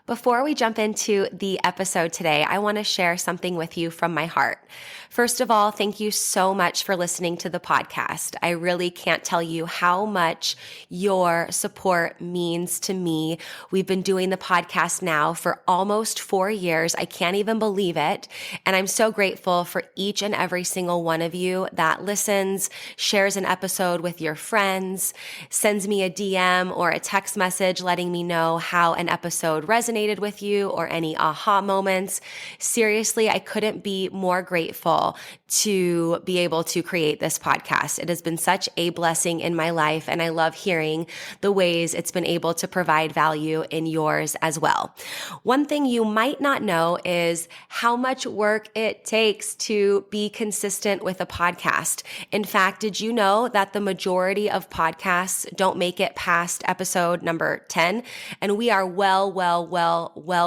Before we jump into the episode today, I want to share something with you from my heart. First of all, thank you so much for listening to the podcast. I really can't tell you how much your support means to me. We've been doing the podcast now for almost 4 years. I can't even believe it. And I'm so grateful for each and every single one of you that listens, shares an episode with your friends, sends me a DM or a text message letting me know how an episode resonated with you or any aha moments. Seriously, I couldn't be more grateful to be able to create this podcast. It has been such a blessing in my life, and I love hearing the ways it's been able to provide value in yours as well. One thing you might not know is how much work it takes to be consistent with a podcast. In fact, did you know that the majority of podcasts don't make it past episode number 10? And we are well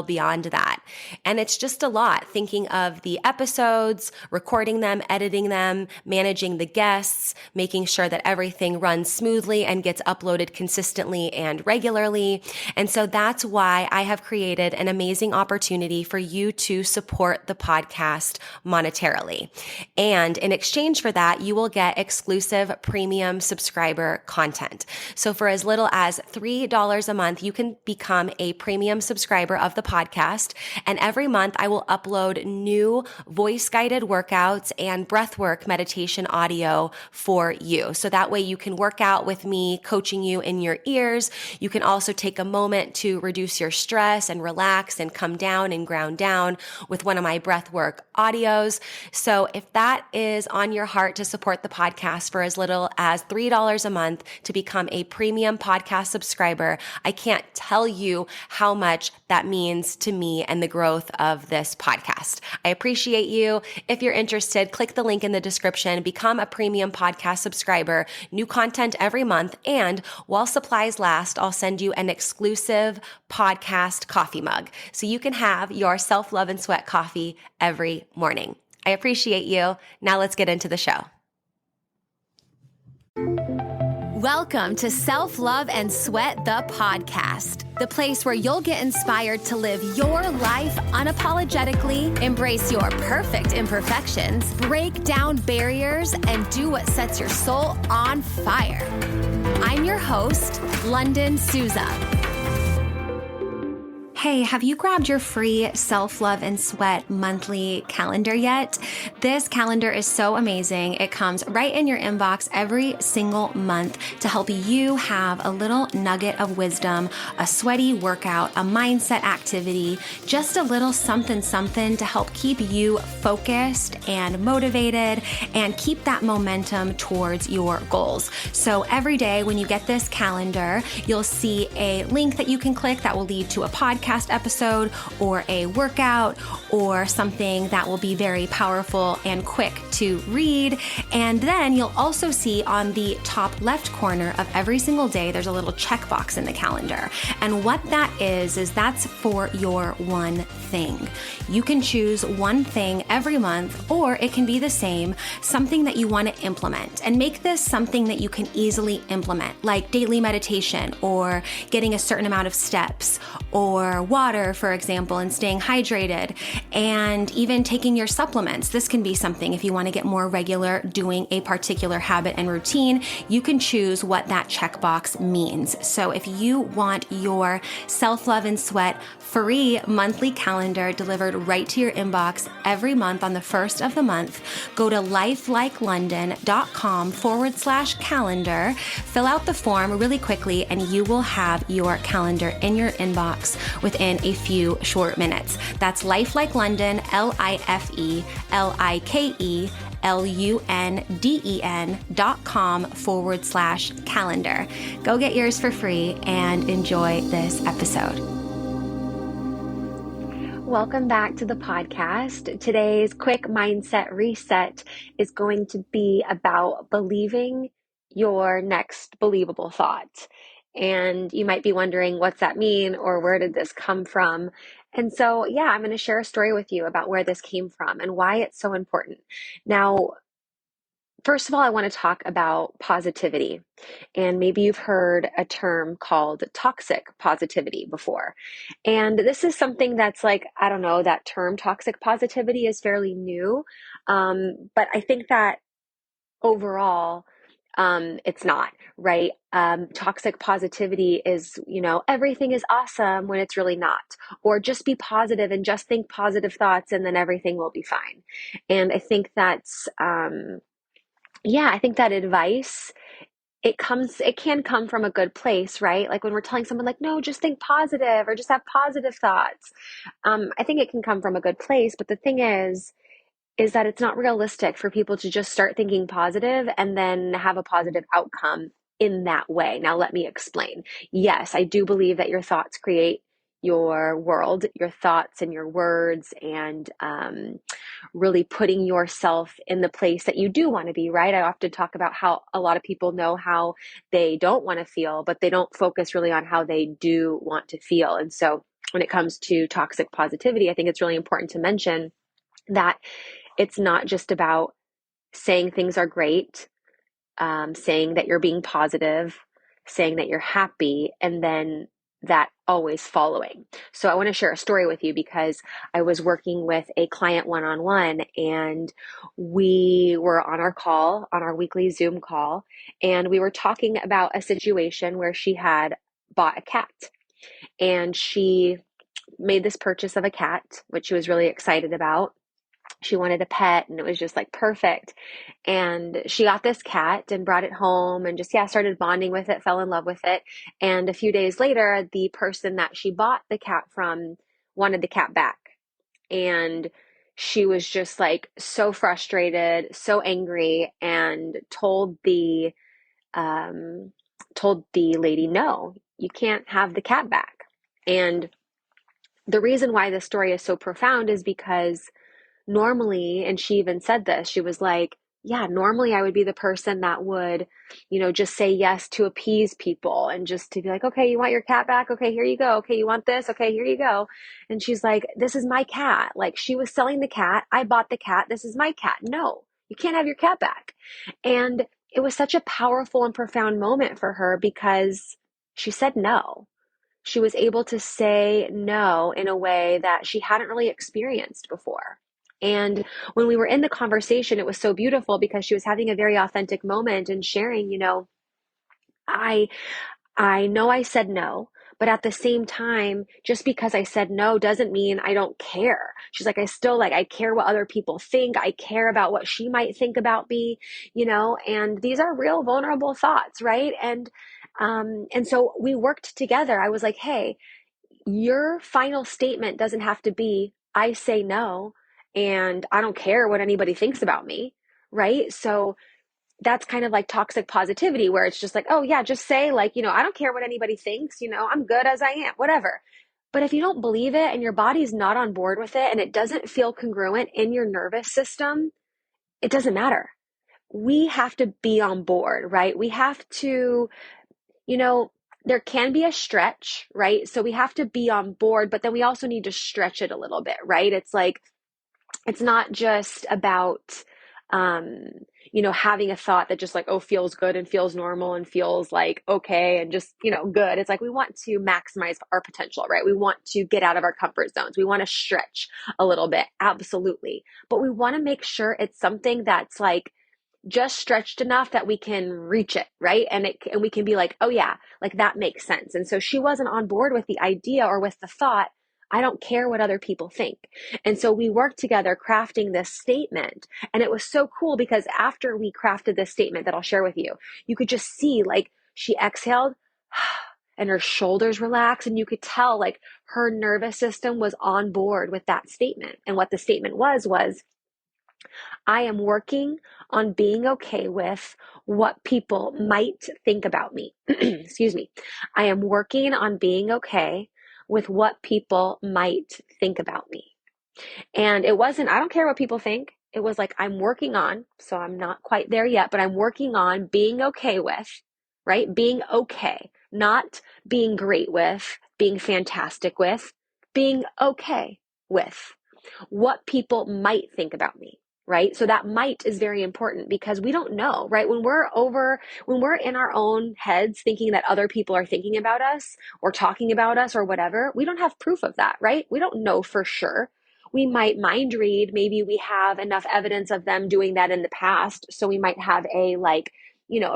beyond that. And it's just a lot thinking of the episodes, recording them, editing them, managing the guests, making sure that everything runs smoothly and gets uploaded consistently and regularly. And so that's why I have created an amazing opportunity for you to support the podcast monetarily. And in exchange for that, you will get exclusive premium subscriber content. So for as little as $3 a month, you can become a premium subscriber of the podcast. And every month I will upload new voice-guided workouts and breathwork meditation audio for you. So that way you can work out with me, coaching you in your ears. You can also take a moment to reduce your stress and relax and come down and ground down with one of my breathwork audios. So if that is on your heart to support the podcast for as little as $3 a month to become a premium podcast subscriber, I can't tell you how much that means to me and the growth of this podcast. I appreciate you. If you're interested, click the link in the description, become a premium podcast subscriber, new content every month, and while supplies last, I'll send you an exclusive podcast coffee mug so you can have your self-love and sweat coffee every morning. I appreciate you. Now let's get into the show. Welcome to Self-Love and Sweat, the podcast, the place where you'll get inspired to live your life unapologetically, embrace your perfect imperfections, break down barriers, and do what sets your soul on fire. I'm your host, Lunden Souza. Hey, have you grabbed your free Self-Love and Sweat monthly calendar yet? This calendar is so amazing. It comes right in your inbox every single month to help you have a little nugget of wisdom, a sweaty workout, a mindset activity, just a little something to help keep you focused and motivated and keep that momentum towards your goals. So every day when you get this calendar, you'll see a link that you can click that will lead to a podcast episode or a workout or something that will be very powerful and quick to read. And then you'll also see on the top left corner of every single day, there's a little checkbox in the calendar. And what that is that's for your one thing. You can choose one thing every month, or it can be the same, something that you want to implement, and make this something that you can easily implement, like daily meditation or getting a certain amount of steps or water, for example, and staying hydrated, and even taking your supplements. This can be something if you want to get more regular doing a particular habit and routine, you can choose what that checkbox means. So if you want your Self-Love and Sweat free monthly calendar delivered right to your inbox every month on the first of the month, go to lifelikeLondon.com/calendar, fill out the form really quickly, and you will have your calendar in your inbox within a few short minutes. That's lifelikeLondon, lifelikeLondon.com/calendar. Go get yours for free and enjoy this episode. Welcome back to the podcast. Today's quick mindset reset is going to be about believing your next believable thought. And you might be wondering, what's that mean, or where did this come from? And so, I'm going to share a story with you about where this came from and why it's so important. Now, first of all, I want to talk about positivity. And maybe you've heard a term called toxic positivity before. And this is something that's like, I don't know, that term toxic positivity is fairly new. But I think that overall, it's not, right? Toxic positivity is, everything is awesome when it's really not. Or just be positive and just think positive thoughts and then everything will be fine. And I think that's, yeah, I think that advice, it can come from a good place, right? Like when we're telling someone like, no, just think positive or just have positive thoughts. I think it can come from a good place, but the thing is that it's not realistic for people to just start thinking positive and then have a positive outcome in that way. Now, let me explain. Yes, I do believe that your thoughts create your world, your thoughts and your words, and really putting yourself in the place that you do want to be, right? I often talk about how a lot of people know how they don't want to feel, but they don't focus really on how they do want to feel. And so when it comes to toxic positivity, I think it's really important to mention that it's not just about saying things are great, saying that you're being positive, saying that you're happy, and then that always following. So I want to share a story with you because I was working with a client one-on-one, and we were on our call, on our weekly Zoom call, and we were talking about a situation where she had bought a cat, and she made this purchase of a cat, which she was really excited about. She wanted a pet and it was just like perfect. And she got this cat and brought it home and just, yeah, started bonding with it, fell in love with it. And a few days later, the person that she bought the cat from wanted the cat back. And she was just like so frustrated, so angry, and told the lady, no, you can't have the cat back. And the reason why this story is so profound is because normally, and she even said this, she was like, yeah, normally I would be the person that would, just say yes to appease people and just to be like, okay, you want your cat back? Okay, here you go. Okay, you want this? Okay, here you go. And she's like, this is my cat. Like she was selling the cat. I bought the cat. This is my cat. No, you can't have your cat back. And it was such a powerful and profound moment for her because she said no. She was able to say no in a way that she hadn't really experienced before. And when we were in the conversation, it was so beautiful because she was having a very authentic moment and sharing, I I know I said no, but at the same time, just because I said no doesn't mean I don't care. She's like, I still I care what other people think. I care about what she might think about me, and these are real vulnerable thoughts, right? And so we worked together. I was like, hey, your final statement doesn't have to be, I say no, and I don't care what anybody thinks about me, right? So that's kind of like toxic positivity where it's just like, oh yeah, just say like, I don't care what anybody thinks, I'm good as I am, whatever. But if you don't believe it and your body's not on board with it and it doesn't feel congruent in your nervous system, it doesn't matter. We have to be on board, right? We have to, you know, there can be a stretch, right? So we have to be on board, but then we also need to stretch it a little bit, right? It's like, it's not just about, um, having a thought that just like, oh, feels good and feels normal and feels like okay and just, good. It's like we want to maximize our potential, right? We want to get out of our comfort zones. We want to stretch a little bit, absolutely. But we want to make sure it's something that's like, just stretched enough that we can reach it, right? And we can be like, oh yeah, like that makes sense. And so she wasn't on board with the idea or with the thought, I don't care what other people think. And so we worked together crafting this statement. And it was so cool because after we crafted this statement that I'll share with you, you could just see like she exhaled and her shoulders relaxed, and you could tell like her nervous system was on board with that statement. And what the statement was I am working on being okay with what people might think about me. Excuse me. I am working on being okay with what people might think about me. And it wasn't, I don't care what people think. It was like, I'm working on, so I'm not quite there yet, but I'm working on being okay with, right? Being okay, not being great with, being fantastic with, being okay with what people might think about me. right? So that might is very important because we don't know, right? When we're in our own heads thinking that other people are thinking about us or talking about us or whatever, we don't have proof of that, right? We don't know for sure. We might mind read. Maybe we have enough evidence of them doing that in the past. So we might have a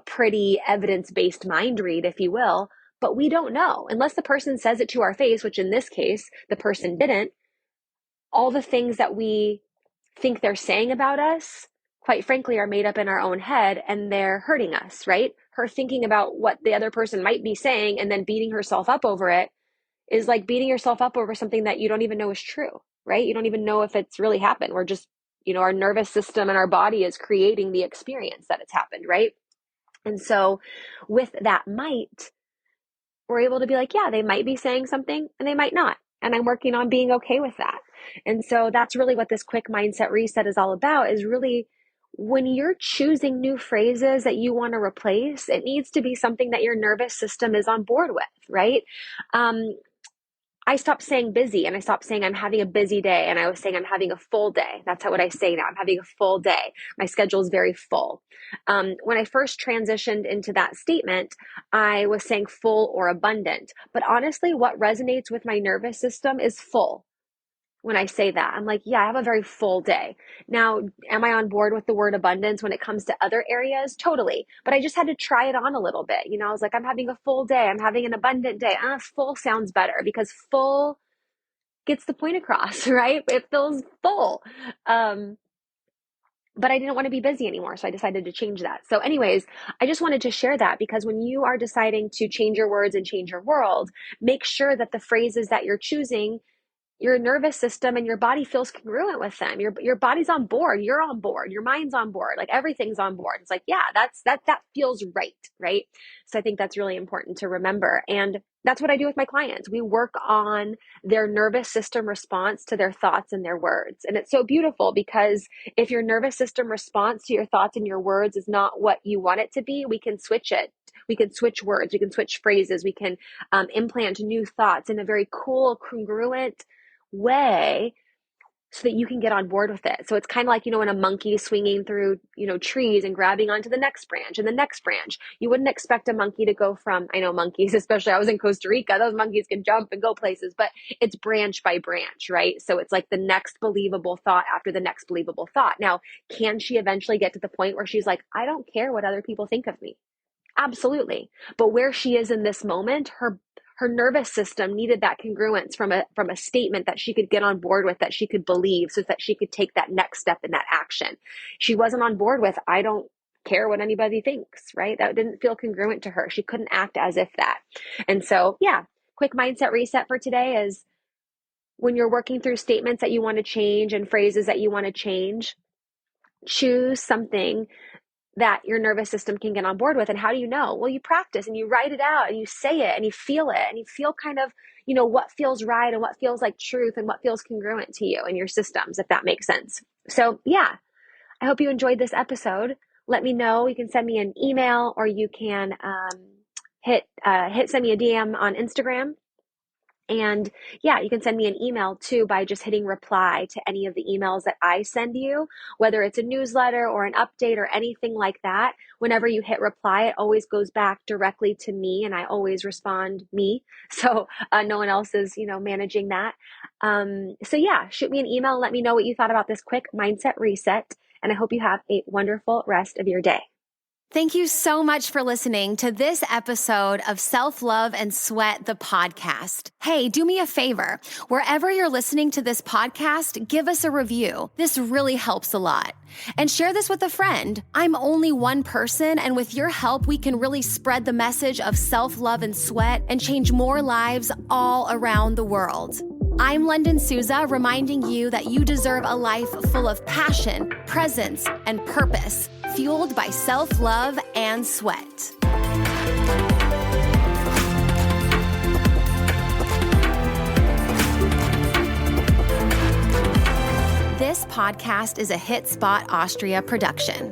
pretty evidence-based mind read, if you will, but we don't know unless the person says it to our face, which in this case, the person didn't. All the things that we think they're saying about us, quite frankly, are made up in our own head and they're hurting us, right? Her thinking about what the other person might be saying and then beating herself up over it is like beating yourself up over something that you don't even know is true, right? You don't even know if it's really happened. We're just, our nervous system and our body is creating the experience that it's happened, right? And so with that might, we're able to be like, yeah, they might be saying something and they might not. And I'm working on being okay with that. And so that's really what this quick mindset reset is all about, is really when you're choosing new phrases that you want to replace, it needs to be something that your nervous system is on board with, right? I stopped saying busy and I stopped saying I'm having a busy day. And I was saying I'm having a full day. That's what I say now. I'm having a full day. My schedule is very full. When I first transitioned into that statement, I was saying full or abundant. But honestly, what resonates with my nervous system is full. When I say that, I'm like, yeah, I have a very full day. Now, am I on board with the word abundance when it comes to other areas? Totally. But I just had to try it on a little bit. I was like, I'm having a full day. I'm having an abundant day. Full sounds better because full gets the point across, right? It feels full. But I didn't want to be busy anymore. So I decided to change that. So anyways, I just wanted to share that because when you are deciding to change your words and change your world, make sure that the phrases that you're choosing, your nervous system and your body feels congruent with them. Your body's on board. You're on board. Your mind's on board. Like everything's on board. It's like, yeah, that feels right? So I think that's really important to remember. And that's what I do with my clients. We work on their nervous system response to their thoughts and their words. And it's so beautiful because if your nervous system response to your thoughts and your words is not what you want it to be, we can switch it. We can switch words. We can switch phrases. We can implant new thoughts in a very cool, congruent way so that you can get on board with it. So it's kind of like, when a monkey swinging through, trees and grabbing onto the next branch and the next branch. You wouldn't expect a monkey to go from, I know monkeys, especially I was in Costa Rica, those monkeys can jump and go places, but it's branch by branch, right? So it's like the next believable thought after the next believable thought. Now, can she eventually get to the point where she's like, I don't care what other people think of me? Absolutely. But where she is in this moment, her nervous system needed that congruence from a statement that she could get on board with, that she could believe, so that she could take that next step in that action. She wasn't on board with, I don't care what anybody thinks, right? That didn't feel congruent to her. She couldn't act as if that. And so, yeah, quick mindset reset for today is when you're working through statements that you want to change and phrases that you want to change, choose something that your nervous system can get on board with. And how do you know? Well, you practice and you write it out and you say it and you feel it and you feel kind of, what feels right and what feels like truth and what feels congruent to you and your systems, if that makes sense. So yeah, I hope you enjoyed this episode. Let me know. You can send me an email or you can send me a DM on Instagram. And yeah, you can send me an email too by just hitting reply to any of the emails that I send you, whether it's a newsletter or an update or anything like that. Whenever you hit reply, it always goes back directly to me and I always respond me. So no one else is, managing that. So yeah, shoot me an email. Let me know what you thought about this quick mindset reset. And I hope you have a wonderful rest of your day. Thank you so much for listening to this episode of Self-Love and Sweat, the podcast. Hey, do me a favor. Wherever you're listening to this podcast, give us a review. This really helps a lot. And share this with a friend. I'm only one person, and with your help, we can really spread the message of self-love and sweat and change more lives all around the world. I'm Lunden Souza, reminding you that you deserve a life full of passion, presence, and purpose, fueled by self-love and sweat. This podcast is a Hit Spot Austria production.